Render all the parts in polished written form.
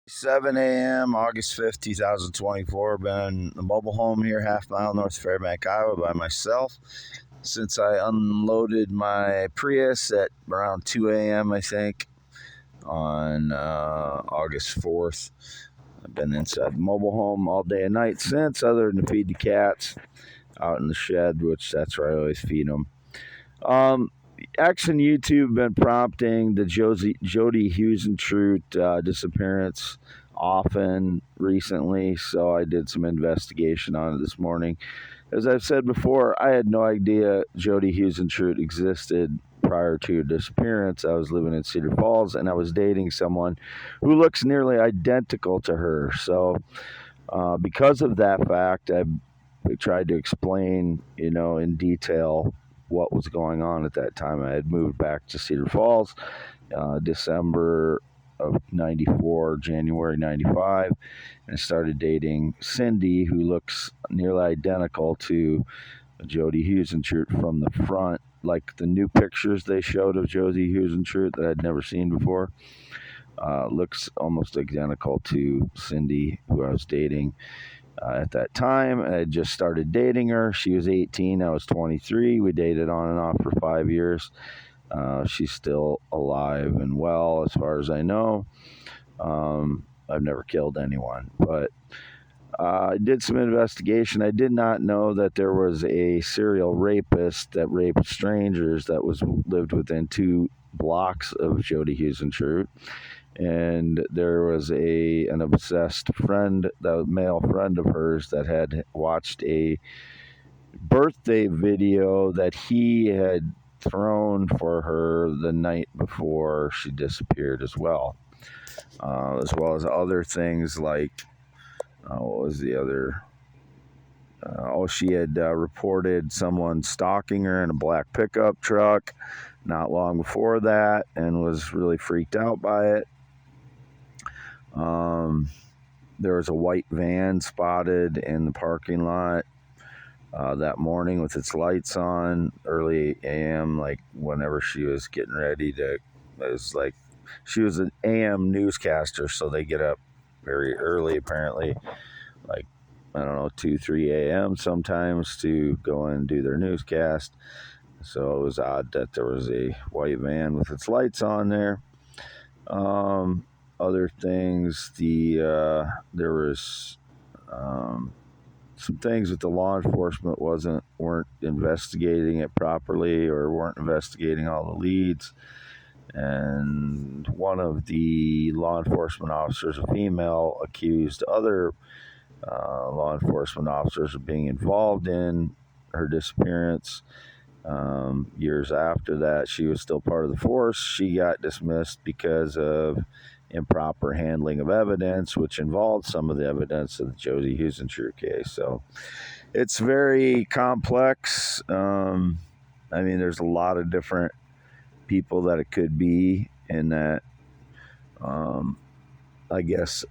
7 a.m., August 5th, 2024. Been in the mobile home here, half mile north of Fairbank, Iowa, by myself since I unloaded my Prius at around 2 a.m., I think, on August 4th. I've been inside the mobile home all day and night since, other than to feed the cats out in the shed, which that's where I always feed them. Action YouTube been prompting the Jody Huisentruit disappearance often recently, so I did some investigation on it this morning. As I've said before, I had no idea Jody Huisentruit existed prior to her disappearance. I was living in Cedar Falls, and I was dating someone who looks nearly identical to her. So, because of that fact, I tried to explain, in detail what was going on at that time. I had moved back to Cedar Falls, December of 94, January 95, and started dating Cindy, who looks nearly identical to Jody Huisentruit from the front, like the new pictures they showed of Jody Huisentruit that I'd never seen before. Looks almost identical to Cindy, who I was dating at that time. I had just started dating her. She was 18. I was 23. We dated on and off for 5 years. She's still alive and well, as far as I know. I've never killed anyone, but I did some investigation. I did not know that there was a serial rapist that raped strangers that lived within 2 blocks of Jody Huisentruit. And there was an obsessed friend, the male friend of hers, that had watched a birthday video that he had thrown for her the night before she disappeared as well as other things like, what was the other? She had reported someone stalking her in a black pickup truck not long before that and was really freaked out by it. There was a white van spotted in the parking lot that morning with its lights on, early AM, like whenever she was getting ready to. It was like she was an AM newscaster, so they get up very early, apparently, like, I don't know, 2, 3 a.m. sometimes to go and do their newscast. So it was odd that there was a white van with its lights on there. Other things, there was some things that the law enforcement weren't investigating it properly, or weren't investigating all the leads. And one of the law enforcement officers, a female, accused other law enforcement officers of being involved in her disappearance. Years after that, she was still part of the force. She got dismissed because of improper handling of evidence, which involved some of the evidence of the Jody Huisentruit case. So it's very complex. There's a lot of different people that it could be, and that I guess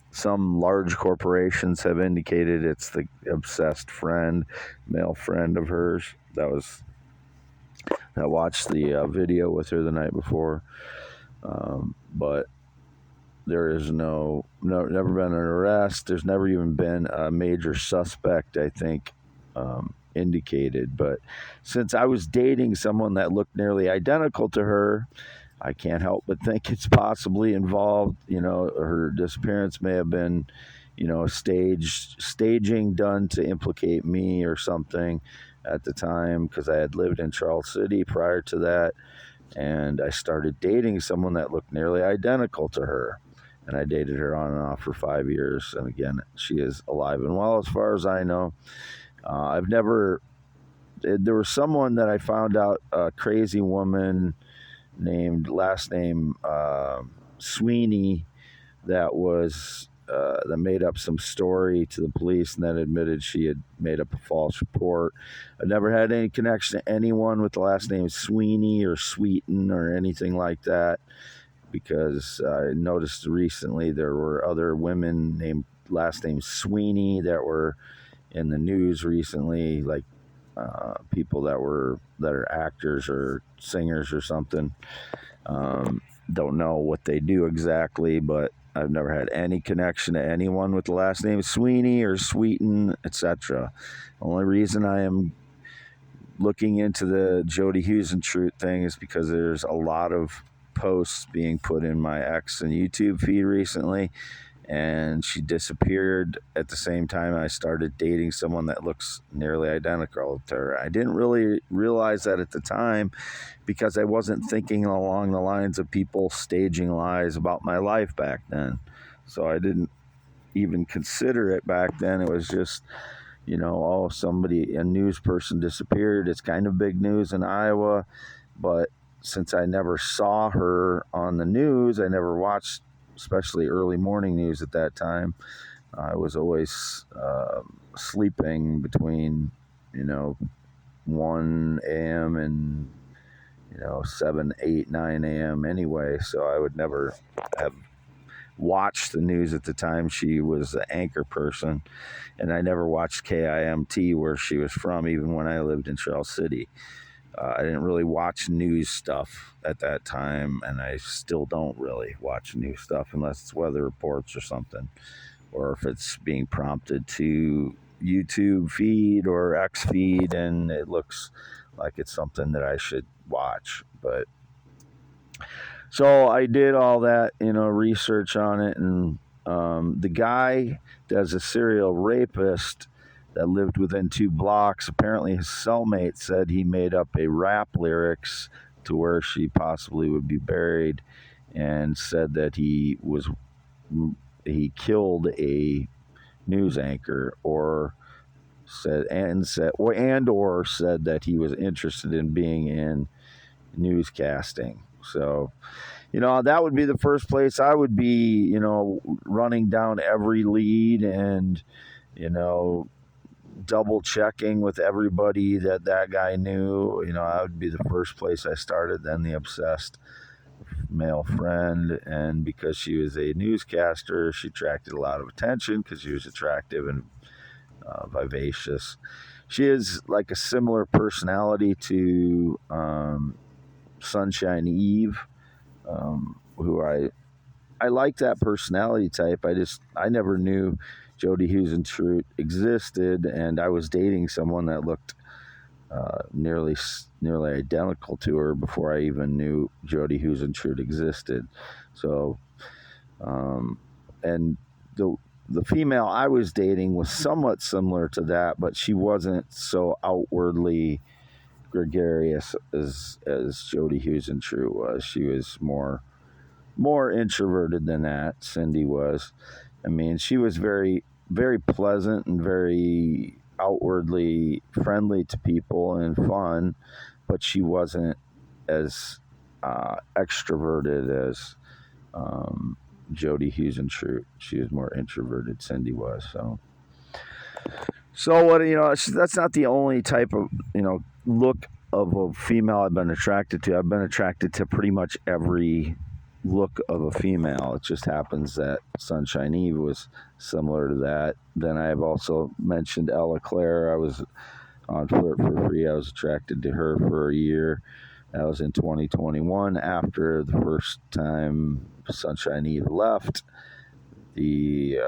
some large corporations have indicated it's the obsessed male friend of hers that watched the video with her the night before. But there is never been an arrest. There's never even been a major suspect, I think, indicated. But since I was dating someone that looked nearly identical to her, I can't help but think it's possibly involved. Her disappearance may have been, staging done to implicate me or something at the time, because I had lived in Charles City prior to that, and I started dating someone that looked nearly identical to her, and I dated her on and off for 5 years. And again, she is alive and well, as far as I know. There was someone that I found out, a crazy woman named, last name Sweeney, that made up some story to the police and then admitted she had made up a false report. I never had any connection to anyone with the last name Sweeney or Sweeten or anything like that, because I noticed recently there were other women named last name Sweeney that were in the news recently, like people that are actors or singers or something. Don't know what they do exactly, but I've never had any connection to anyone with the last name Sweeney or Sweeten, etc. Only reason I am looking into the Jody Huisentruit thing is because there's a lot of posts being put in my X and YouTube feed recently, and she disappeared at the same time I started dating someone that looks nearly identical to her. I didn't really realize that at the time because I wasn't thinking along the lines of people staging lies about my life back then. So I didn't even consider it back then. It was just, oh, a news person disappeared. It's kind of big news in Iowa, but since I never saw her on the news, I never watched, especially early morning news at that time. I was always sleeping between, 1 a.m. and, 7, 8, 9 a.m. anyway, so I would never have watched the news at the time she was the anchor person, and I never watched KIMT where she was from, even when I lived in Trail City. I didn't really watch news stuff at that time, and I still don't really watch news stuff unless it's weather reports or something, or if it's being prompted to YouTube feed or X feed and it looks like it's something that I should watch. But so I did all that, research on it, and the guy that's a serial rapist that lived within 2 blocks, apparently his cellmate said he made up a rap lyrics to where she possibly would be buried, and said that he killed a news anchor, or said that he was interested in being in newscasting. So, that would be the first place I would be, running down every lead and, double checking with everybody that guy knew. That would be the first place I started. Then the obsessed male friend. And because she was a newscaster, she attracted a lot of attention because she was attractive and vivacious. She is like a similar personality to Sunshine Eve, who I like that personality type. I never knew Jody Huisentruit existed, and I was dating someone that looked nearly identical to her before I even knew Jody Huisentruit existed. So, and the female I was dating was somewhat similar to that, but she wasn't so outwardly gregarious as Jody Huisentruit was. She was more introverted than that. Cindy was. I mean, she was very, very pleasant and very outwardly friendly to people and fun, but she wasn't as extroverted as Jody Huisentruit. She was more introverted. Cindy was. So what, that's not the only type of, look of a female I've been attracted to. I've been attracted to pretty much every look of a female. It just happens that Sunshine Eve was similar to that. Then I have also mentioned Ella Claire. I was on Flirt for Free. I was attracted to her for a year. That was in 2021 after the first time Sunshine Eve left the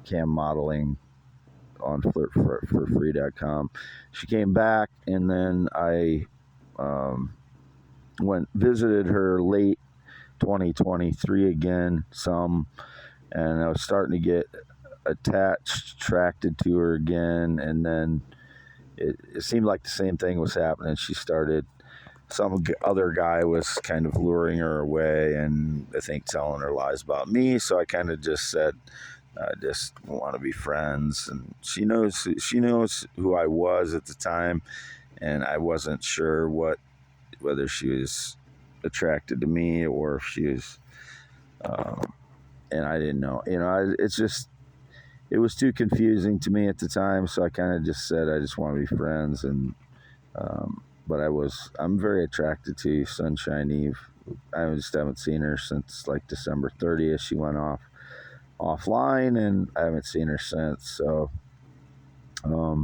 cam modeling on flirtforfree.com. She came back, and then I visited her late 2023 again and I was starting to get attracted to her again, and then it seemed like the same thing was happening. Some other guy was kind of luring her away, and I think telling her lies about me, so I kind of just said, I just want to be friends. And she knows who I was at the time, and I wasn't sure whether she was attracted to me or if she was, and I didn't know. It was too confusing to me at the time, so I kind of just said I just want to be friends. And but I'm very attracted to Sunshine Eve. I just haven't seen her since like December 30th. She went offline, and I haven't seen her since. So I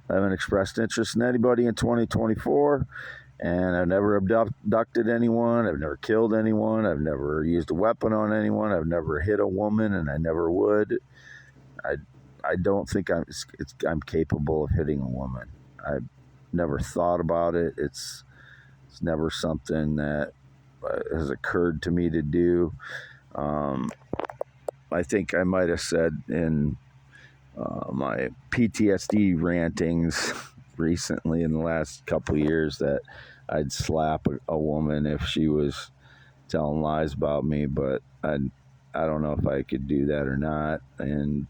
haven't expressed interest in anybody in 2024, And I've never abducted anyone. I've never killed anyone. I've never used a weapon on anyone. I've never hit a woman, and I never would. I, I don't think I'm capable of hitting a woman. I've never thought about it. It's never something that has occurred to me to do. I think I might have said in my PTSD rantings recently in the last couple of years that I'd slap a woman if she was telling lies about me, but I don't know if I could do that or not. And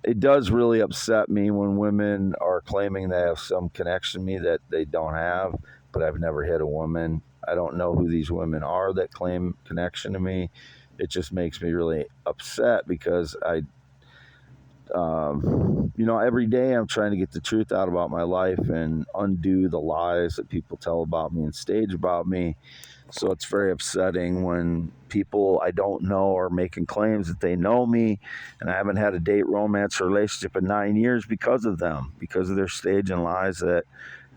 it does really upset me when women are claiming they have some connection to me that they don't have, but I've never hit a woman. I don't know who these women are that claim connection to me. It just makes me really upset because every day I'm trying to get the truth out about my life and undo the lies that people tell about me and stage about me. So it's very upsetting when people I don't know are making claims that they know me, and I haven't had a date, romance, or relationship in 9 years because of them, because of their stage and lies that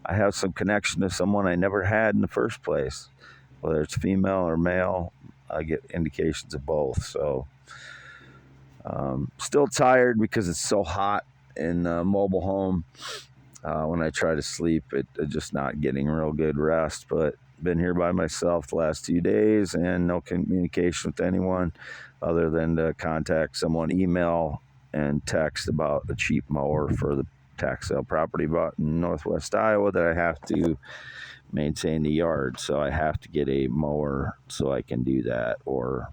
I have some connection to someone I never had in the first place. Whether it's female or male, I get indications of both. So still tired because it's so hot in the mobile home. When I try to sleep, it's just not getting real good rest. But been here by myself the last 2 days and no communication with anyone other than to contact someone, email and text about a cheap mower for the tax sale property bought in Northwest Iowa that I have to maintain the yard. So I have to get a mower so I can do that, or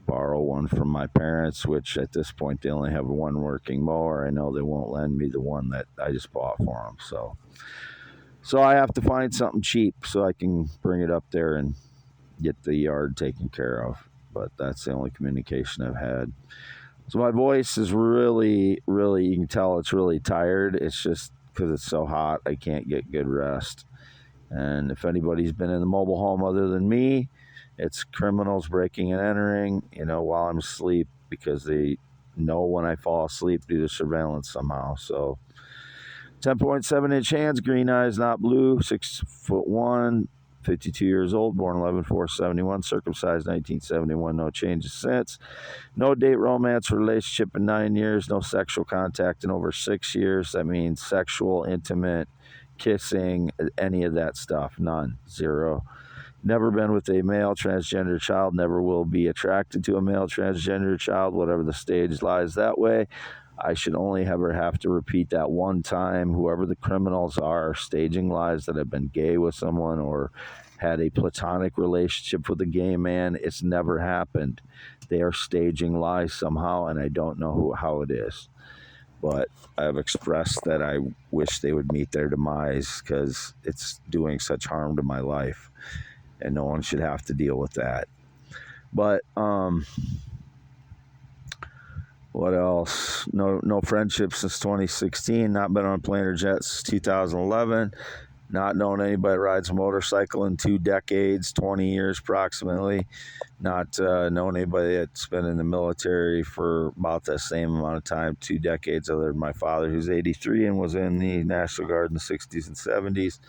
borrow one from my parents, which at this point they only have one working mower. I know they won't lend me the one that I just bought for them. So I have to find something cheap so I can bring it up there and get the yard taken care of. But that's the only communication I've had. So my voice is really, you can tell it's really tired. It's just because it's so hot, I can't get good rest. And if anybody's been in the mobile home other than me, it's criminals breaking and entering, while I'm asleep, because they know when I fall asleep due to surveillance somehow. So 10.7-inch hands, green eyes, not blue, 6'1", 52 years old, born 11/4/71, circumcised 1971, no changes since. No date, romance, relationship in 9 years, no sexual contact in over 6 years. That means sexual, intimate, kissing, any of that stuff, none, zero. Never been with a male transgender child, never will be attracted to a male transgender child, whatever the stage lies that way. I should only ever have to repeat that one time. Whoever the criminals are staging lies that I've been gay with someone or had a platonic relationship with a gay man, it's never happened. They are staging lies somehow, and I don't know how it is. But I've expressed that I wish they would meet their demise because it's doing such harm to my life, and no one should have to deal with that. But what else? No friendship since 2016. Not been on a plane or jet since 2011. Not known anybody that rides a motorcycle in 2 decades, 20 years approximately. Not known anybody that's been in the military for about the same amount of time, 2 decades, other than my father, who's 83 and was in the National Guard in the 60s and 70s.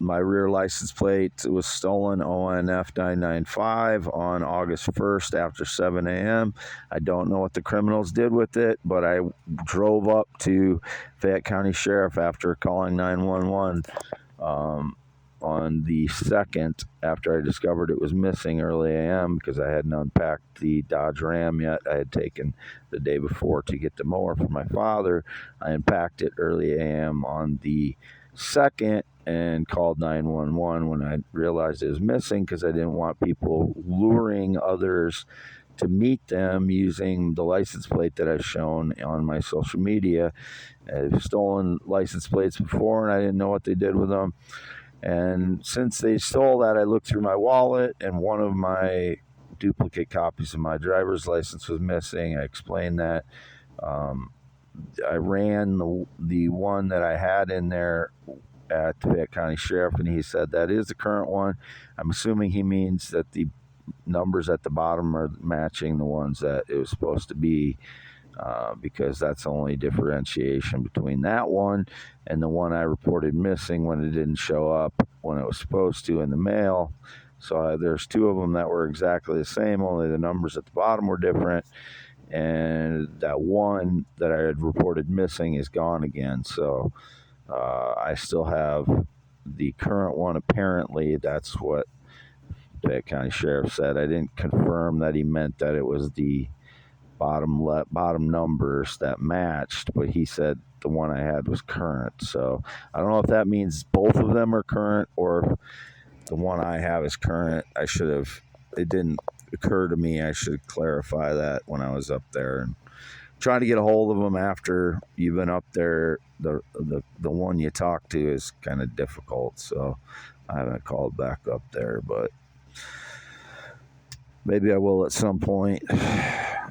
My rear license plate was stolen, ONF 995, on August 1st after 7 a.m. I don't know what the criminals did with it, but I drove up to Fayette County Sheriff after calling 911 on the 2nd after I discovered it was missing early a.m. because I hadn't unpacked the Dodge Ram yet. I had taken the day before to get the mower for my father. I unpacked it early a.m. on the 2nd and called 911 when I realized it was missing because I didn't want people luring others to meet them using the license plate that I've shown on my social media. I've stolen license plates before and I didn't know what they did with them. And since they stole that, I looked through my wallet and one of my duplicate copies of my driver's license was missing. I explained that. I ran the one that I had in there at the Fayette County Sheriff, and he said that is the current one. I'm assuming he means that the numbers at the bottom are matching the ones that it was supposed to be because that's the only differentiation between that one and the one I reported missing when it didn't show up when it was supposed to in the mail. So there's two of them that were exactly the same, only the numbers at the bottom were different. And that one that I had reported missing is gone again. So I still have the current one. Apparently, that's what the county sheriff said. I didn't confirm that he meant that it was the bottom numbers that matched, but he said the one I had was current. So I don't know if that means both of them are current or if the one I have is current. It didn't occur to me I should clarify that when I was up there. And trying to get a hold of them after you've been up there, the one you talk to is kind of difficult. So I haven't called back up there, but maybe I will at some point.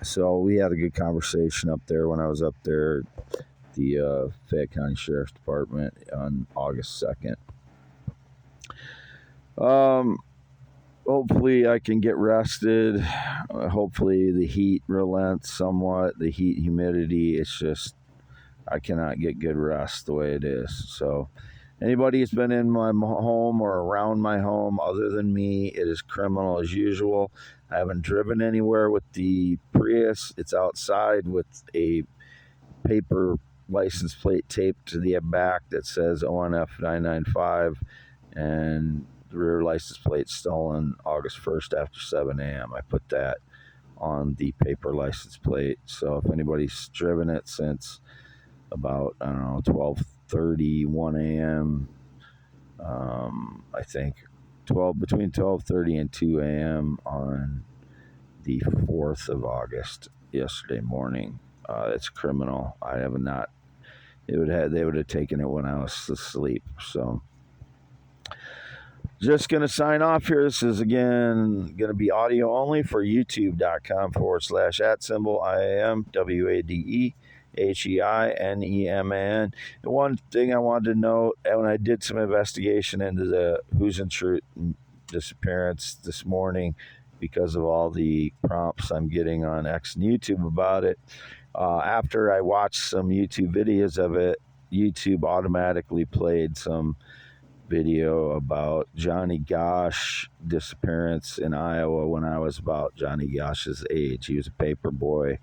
So we had a good conversation up there when I was up there at the Fayette County Sheriff's Department on August 2nd. Hopefully I can get rested. Hopefully the heat relents somewhat. The heat, humidity, it's just, I cannot get good rest the way it is. So anybody who's been in my home or around my home other than me, it is criminal as usual. I haven't driven anywhere with the Prius. It's outside with a paper license plate taped to the back that says ONF 995, and the rear license plate stolen August 1st after 7 a.m. I put that on the paper license plate. So if anybody's driven it since about, 12:30, 1 a.m., I think between 12:30 and 2 a.m. on the 4th of August, yesterday morning, it's criminal. I have not. They would have taken it when I was asleep. So just going to sign off here. This is, again, going to be audio only for youtube.com/@symbol IAMWADEHEINEMAN. The one thing I wanted to note, when I did some investigation into the Eugene Martin disappearance this morning, because of all the prompts I'm getting on X and YouTube about it, after I watched some YouTube videos of it, YouTube automatically played some video about Johnny Gosch disappearance in Iowa when I was about Johnny Gosch's age. He was a paper boy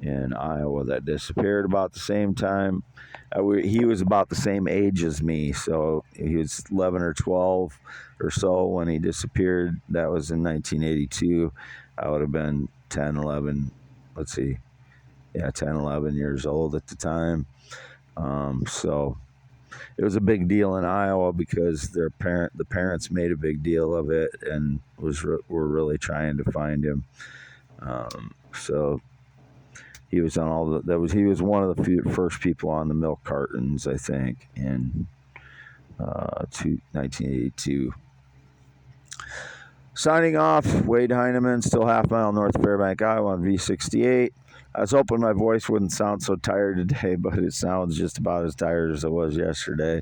in Iowa that disappeared about the same time. He was about the same age as me, so he was 11 or 12 or so when he disappeared. That was in 1982. I would have been 10, 11 years old at the time. So it was a big deal in Iowa because the parents made a big deal of it and were really trying to find him. So he was on he was one of the first people on the milk cartons, I think, in 1982. Signing off, Wade Heineman, still half mile north of Fairbank, Iowa on V68. I was hoping my voice wouldn't sound so tired today, but it sounds just about as tired as it was yesterday.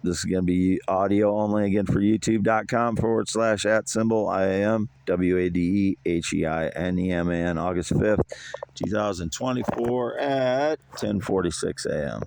This is going to be audio only, again, for youtube.com/@symbol IAMWADEHEINEMAN, August 5th, 2024 at 10:46 a.m.